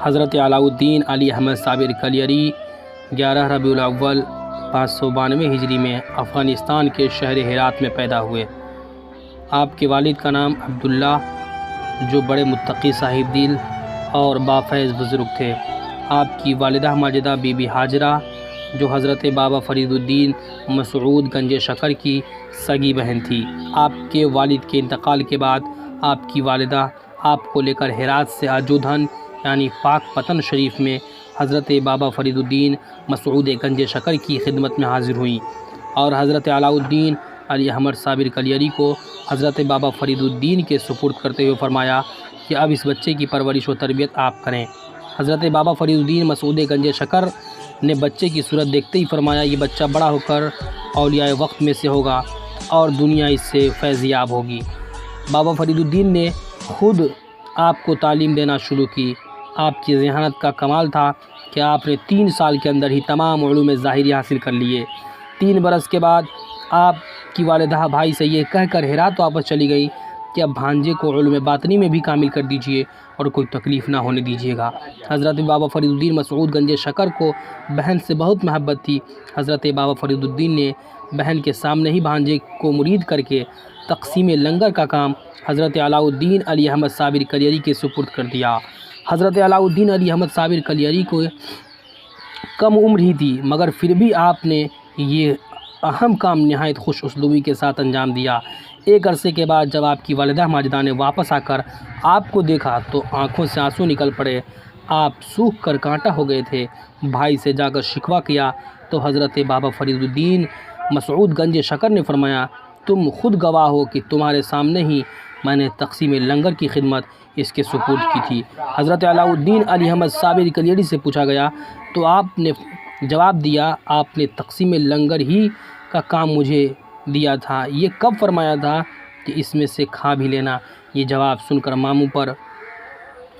حضرت علاء الدین علی احمد صابر کلیری 11 ربیع الاول 592 ہجری میں افغانستان کے شہر ہرات میں پیدا ہوئے۔ آپ کے والد کا نام عبداللہ جو بڑے متقی صاحب دل اور بافیض بزرگ تھے۔ آپ کی والدہ ماجدہ بی بی ہاجرہ جو حضرت بابا فرید الدین مسعود گنج شکر کی سگی بہن تھی۔ آپ کے والد کے انتقال کے بعد آپ کی والدہ آپ کو لے کر ہرات سے آجودھن یعنی پاک پتن شریف میں حضرت بابا فرید الدین مسعود گنج شکر کی خدمت میں حاضر ہوئیں اور حضرت علاء الدین علی احمد صابر کلیری کو حضرت بابا فرید الدین کے سپرد کرتے ہوئے فرمایا کہ اب اس بچے کی پرورش و تربیت آپ کریں۔ حضرت بابا فرید الدین مسعود گنج شکر نے بچے کی صورت دیکھتے ہی فرمایا یہ بچہ بڑا ہو کر اولیاء وقت میں سے ہوگا اور دنیا اس سے فیض یاب ہوگی۔ بابا فرید الدین نے خود آپ کو تعلیم دینا شروع کی۔ آپ کی ذہانت کا کمال تھا کہ آپ نے 3 سال کے اندر ہی تمام علوم ظاہری حاصل کر لیے۔ 3 برس کے بعد آپ کی والدہ بھائی سے یہ کہہ کر ہرات واپس چلی گئی کہ اب بھانجے کو علوم باطنی میں بھی کامل کر دیجئے اور کوئی تکلیف نہ ہونے دیجیے گا۔ حضرت بابا فرید الدین مسعود گنج شکر کو بہن سے بہت محبت تھی۔ حضرت بابا فرید الدین نے بہن کے سامنے ہی بھانجے کو مرید کر کے تقسیم لنگر کا کام حضرت علاء الدین علی احمد صابر کلیری کے سپرد کر دیا۔ حضرت علاء الدین علی احمد صابر کلیری کو کم عمر ہی تھی مگر پھر بھی آپ نے یہ اہم کام نہایت خوش اسلوبی کے ساتھ انجام دیا۔ ایک عرصے کے بعد جب آپ کی والدہ ماجدہ نے واپس آ کر آپ کو دیکھا تو آنکھوں سے آنسو نکل پڑے۔ آپ سوکھ کر کانٹا ہو گئے تھے۔ بھائی سے جا کر شکوہ کیا تو حضرت بابا فرید الدین مسعود گنج شکر نے فرمایا تم خود گواہ ہو کہ تمہارے سامنے ہی میں نے تقسیم لنگر کی خدمت اس کے سپرد کی تھی۔ حضرت علاء الدین علی احمد صابر کلیری سے پوچھا گیا تو آپ نے جواب دیا آپ نے تقسیم لنگر ہی کا کام مجھے دیا تھا، یہ کب فرمایا تھا کہ اس میں سے کھا بھی لینا؟ یہ جواب سن کر ماموں پر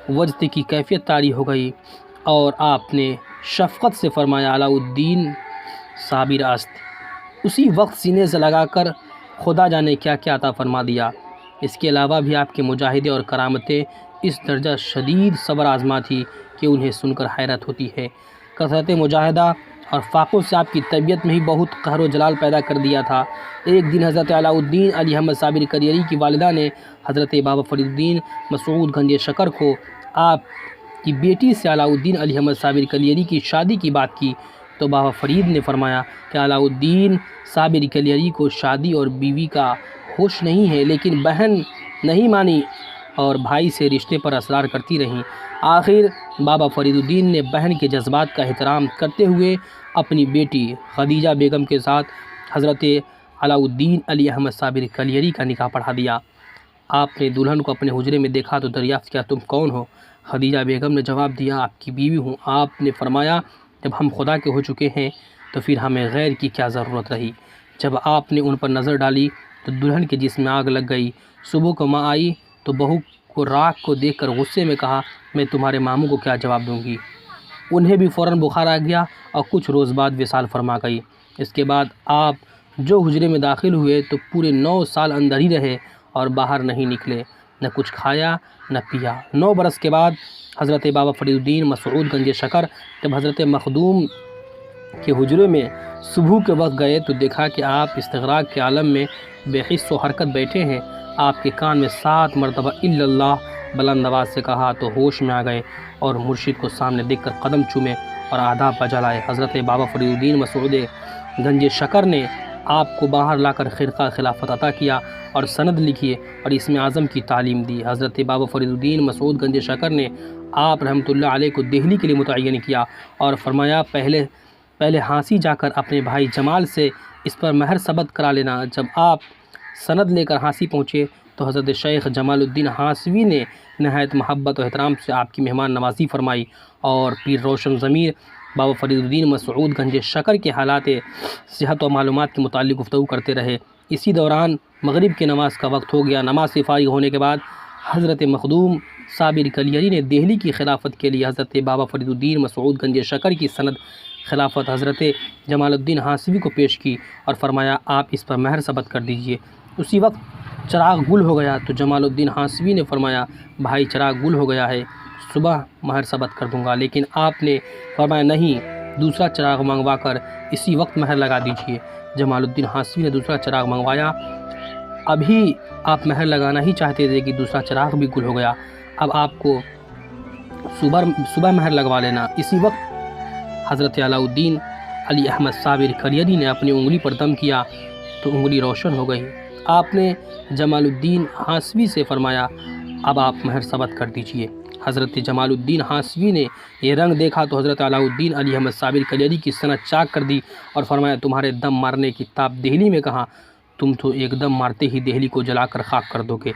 وجد کی کیفیت طاری ہو گئی اور آپ نے شفقت سے فرمایا علاء الدین صابر است۔ اسی وقت سینے سے لگا کر خدا جانے کیا کیا عطا فرما دیا۔ اس کے علاوہ بھی آپ کے مجاہدے اور کرامتیں اس درجہ شدید صبر آزما تھی کہ انہیں سن کر حیرت ہوتی ہے۔ کثرت مجاہدہ اور فاقوں سے آپ کی طبیعت میں ہی بہت قہر و جلال پیدا کر دیا تھا۔ ایک دن حضرت علاء الدین علی احمد صابر کلیری کی والدہ نے حضرت بابا فرید الدین مسعود گنج شکر کو آپ کی بیٹی سے علاء الدین علی احمد صابر کلیری کی شادی کی بات کی تو بابا فرید نے فرمایا کہ علاء الدین صابر کلیری کو شادی اور بیوی کا ہوش نہیں ہے، لیکن بہن نہیں مانی اور بھائی سے رشتے پر اصرار کرتی رہیں۔ آخر بابا فرید الدین نے بہن کے جذبات کا احترام کرتے ہوئے اپنی بیٹی خدیجہ بیگم کے ساتھ حضرت علاء الدین علی احمد صابر کلیری کا نکاح پڑھا دیا۔ آپ نے دلہن کو اپنے حجرے میں دیکھا تو دریافت کیا تم کون ہو؟ خدیجہ بیگم نے جواب دیا آپ کی بیوی ہوں۔ آپ نے فرمایا جب ہم خدا کے ہو چکے ہیں تو پھر ہمیں غیر کی کیا ضرورت رہی؟ جب آپ نے ان پر نظر ڈالی تو دلہن کے جسم میں آگ لگ گئی۔ صبح کو ماں آئی تو بہو کو راکھ کو دیکھ کر غصے میں کہا میں تمہارے ماموں کو کیا جواب دوں گی؟ انہیں بھی فوراً بخار آ گیا اور کچھ روز بعد وصال فرما گئی۔ اس کے بعد آپ جو حجرے میں داخل ہوئے تو پورے 9 سال اندر ہی رہے اور باہر نہیں نکلے، نہ کچھ کھایا نہ پیا۔ 9 برس کے بعد حضرت بابا فرید الدین مسعود گنج شکر جب حضرت مخدوم کے حجرے میں صبح کے وقت گئے تو دیکھا کہ آپ استغراق کے عالم میں بے حس و حرکت بیٹھے ہیں۔ آپ کے کان میں 7 مرتبہ الا اللہ بلند آواز سے کہا تو ہوش میں آ گئے اور مرشد کو سامنے دیکھ کر قدم چومے اور آداب بجا لائے۔ حضرت بابا فرید الدین مسعود گنج شکر نے آپ کو باہر لا کر خرقہ خلافت عطا کیا اور سند لکھی اور اسم اعظم کی تعلیم دی۔ حضرت بابا فرید الدین مسعود گنج شکر نے آپ رحمۃ اللہ علیہ کو دہلی کے لیے متعین کیا اور فرمایا پہلے ہانسی جا کر اپنے بھائی جمال سے اس پر مہر ثبت کرا لینا۔ جب آپ سند لے کر ہانسی پہنچے تو حضرت شیخ جمال الدین ہانسوی نے نہایت محبت و احترام سے آپ کی مہمان نوازی فرمائی اور پیر روشن ضمیر بابا فرید الدین مسعود گنج شکر کے حالات صحت و معلومات کے متعلق گفتگو کرتے رہے۔ اسی دوران مغرب کی نماز کا وقت ہو گیا۔ نماز سے فارغ ہونے کے بعد حضرت مخدوم صابر کلیری نے دہلی کی خلافت کے لیے حضرت بابا فرید الدین مسعود گنج شکر کی سند خلافت حضرت جمال الدین ہانسوی کو پیش کی اور فرمایا آپ اس پر مہر ثبت کر دیجئے۔ اسی وقت چراغ گل ہو گیا تو جمال الدین ہانسوی نے فرمایا بھائی چراغ گل ہو گیا ہے، صبح مہر ثبت کر دوں گا، لیکن آپ نے فرمایا نہیں، دوسرا چراغ منگوا کر اسی وقت مہر لگا دیجیے۔ جمال الدین ہاشمی نے دوسرا چراغ منگوایا۔ ابھی آپ مہر لگانا ہی چاہتے تھے کہ دوسرا چراغ بھی گل ہو گیا۔ اب آپ کو صبح مہر لگوا لینا۔ اسی وقت حضرت علاؤالدین علی احمد صابر کلیری نے اپنی انگلی پر دم کیا تو انگلی روشن ہو گئی۔ آپ نے جمال الدین ہاشمی سے فرمایا اب آپ مہر ثبت کر دیجیے۔ حضرت جمال الدین ہاشمی نے یہ رنگ دیکھا تو حضرت علاؤالدین علی احمد صابر کلیری کی سند چاک کر دی اور فرمایا تمہارے دم مارنے کی تاب دہلی میں کہاں، تم تو ایک دم مارتے ہی دہلی کو جلا کر خاک کر دو گے۔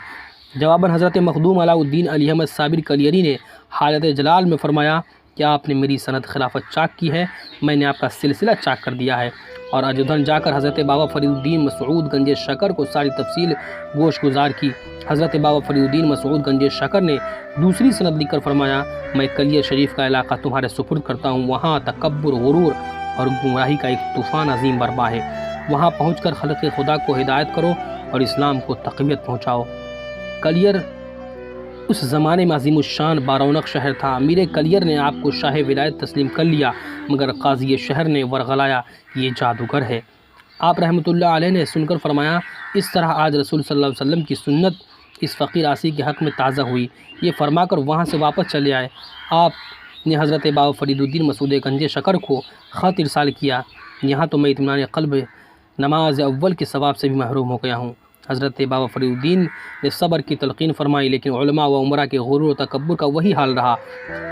جواباً حضرت مخدوم علاؤالدین علی احمد صابر کلیری نے حالت جلال میں فرمایا کہ آپ نے میری سند خلافت چاک کی ہے، میں نے آپ کا سلسلہ چاک کر دیا ہے۔ اور اجودھن جا کر حضرت بابا فرید الدین مسعود گنج شکر کو ساری تفصیل گوش گزار کی۔ حضرت بابا فرید الدین مسعود گنج شکر نے دوسری سند لکھ کر فرمایا میں کلیر شریف کا علاقہ تمہارے سپرد کرتا ہوں، وہاں تکبر، غرور اور گمراہی کا ایک طوفان عظیم برپا ہے، وہاں پہنچ کر خلق خدا کو ہدایت کرو اور اسلام کو تقویت پہنچاؤ۔ کلیر اس زمانے میں عظیم الشان بارونق شہر تھا۔ امیر کلیر نے آپ کو شاہ ولایت تسلیم کر لیا، مگر قاضی شہر نے ورغلایا یہ جادوگر ہے۔ آپ رحمۃ اللہ علیہ نے سن کر فرمایا اس طرح آج رسول صلی اللہ علیہ وسلم کی سنت اس فقیر آسی کے حق میں تازہ ہوئی۔ یہ فرما کر وہاں سے واپس چلے آئے۔ آپ نے حضرت بابا فرید الدین مسعود گنج شکر کو خط ارسال کیا، یہاں تو میں اطمینان قلب نماز اول کے ثواب سے بھی محروم ہو گیا ہوں۔ حضرت بابا فرید الدین نے صبر کی تلقین فرمائی، لیکن علماء و عمرہ کے غرور و تکبر کا وہی حال رہا۔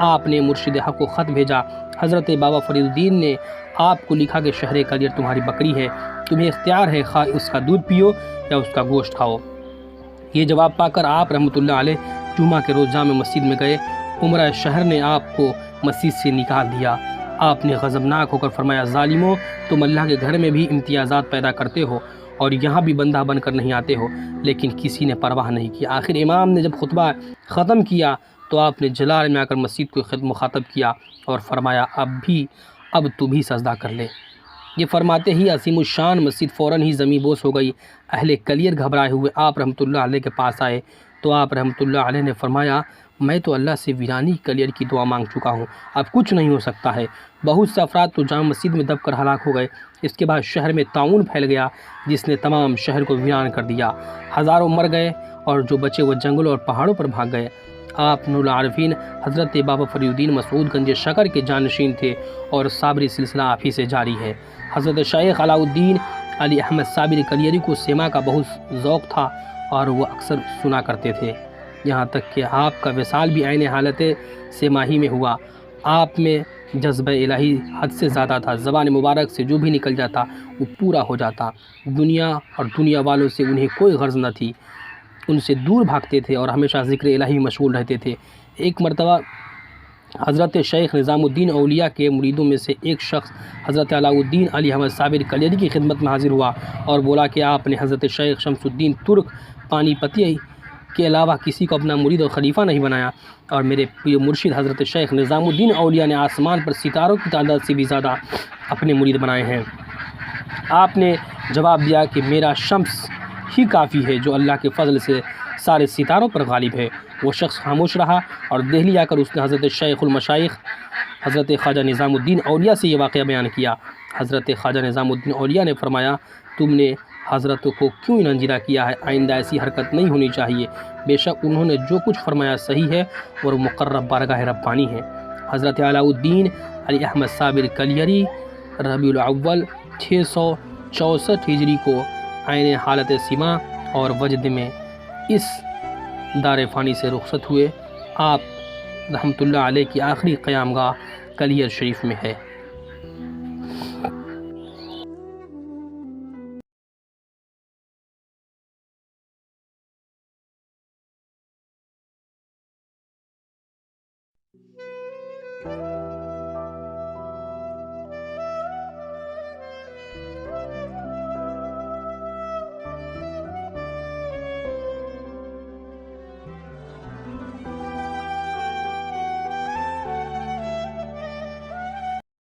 آپ نے مرشد حق کو خط بھیجا۔ حضرت بابا فرید الدین نے آپ کو لکھا کہ شہر کلیر تمہاری بکری ہے، تمہیں اختیار ہے خواہ اس کا دودھ پیو یا اس کا گوشت کھاؤ۔ یہ جواب پا کر آپ رحمۃ اللہ علیہ جمعہ کے روز جامع مسجد میں گئے۔ عمرہ شہر نے آپ کو مسجد سے نکال دیا۔ آپ نے غضبناک ہو کر فرمایا ظالموں، تم اللہ کے گھر میں بھی امتیازات پیدا کرتے ہو اور یہاں بھی بندہ بن کر نہیں آتے ہو، لیکن کسی نے پرواہ نہیں کی۔ آخر امام نے جب خطبہ ختم کیا تو آپ نے جلال میں آ کر مسجد کو مخاطب کیا اور فرمایا اب تو بھی سجدہ کر لے۔ یہ فرماتے ہی عظیم الشان مسجد فوراً ہی زمیں بوس ہو گئی۔ اہل کلیر گھبرائے ہوئے آپ رحمۃ اللہ علیہ کے پاس آئے تو آپ رحمۃ اللہ علیہ نے فرمایا میں تو اللہ سے ویرانی کلیر کی دعا مانگ چکا ہوں، اب کچھ نہیں ہو سکتا ہے۔ بہت سے افراد تو جامع مسجد میں دب کر ہلاک ہو گئے۔ اس کے بعد شہر میں طاعون پھیل گیا جس نے تمام شہر کو ویران کر دیا، ہزاروں مر گئے اور جو بچے وہ جنگلوں اور پہاڑوں پر بھاگ گئے۔ آپ نور العارفین حضرت بابا فرید الدین مسعود گنج شکر کے جانشین تھے اور صابری سلسلہ آپ ہی سے جاری ہے۔ حضرت شیخ علاؤالدین علی احمد صابر کلیری کو سیما کا بہت ذوق تھا اور وہ اکثر سنا کرتے تھے، یہاں تک کہ آپ کا وصال بھی عین حالت سیماہی میں ہوا۔ آپ میں جذبہ الہی حد سے زیادہ تھا، زبان مبارک سے جو بھی نکل جاتا وہ پورا ہو جاتا۔ دنیا اور دنیا والوں سے انہیں کوئی غرض نہ تھی، ان سے دور بھاگتے تھے اور ہمیشہ ذکر الہی مشغول رہتے تھے۔ ایک مرتبہ حضرت شیخ نظام الدین اولیاء کے مریدوں میں سے ایک شخص حضرت علاؤالدین علی احمد صابر کلیری کی خدمت میں حاضر ہوا اور بولا کہ آپ نے حضرت شیخ شمس الدین ترک پانی پتی کے علاوہ کسی کو اپنا مرید اور خلیفہ نہیں بنایا، اور میرے مرشد حضرت شیخ نظام الدین اولیاء نے آسمان پر ستاروں کی تعداد سے بھی زیادہ اپنے مرید بنائے ہیں۔ آپ نے جواب دیا کہ میرا شمس ہی کافی ہے جو اللہ کے فضل سے سارے ستاروں پر غالب ہے۔ وہ شخص خاموش رہا اور دہلی آ کر اس نے حضرت شیخ المشائخ حضرت خواجہ نظام الدین اولیاء سے یہ واقعہ بیان کیا۔ حضرت خواجہ نظام الدین اولیاء نے فرمایا تم نے حضرت کو کیوں ننجیرہ کیا ہے، آئندہ ایسی حرکت نہیں ہونی چاہیے، بے شک انہوں نے جو کچھ فرمایا صحیح ہے اور مقرب بارگاہ ربانی ہے۔ حضرت علاؤالدین علی احمد صابر کلیری ربیع الاول 664 ہجری کو عین حالت سیما اور وجد میں اس دار فانی سے رخصت ہوئے۔ آپ رحمۃ اللہ علیہ کی آخری قیام گاہ کلیر شریف میں ہے۔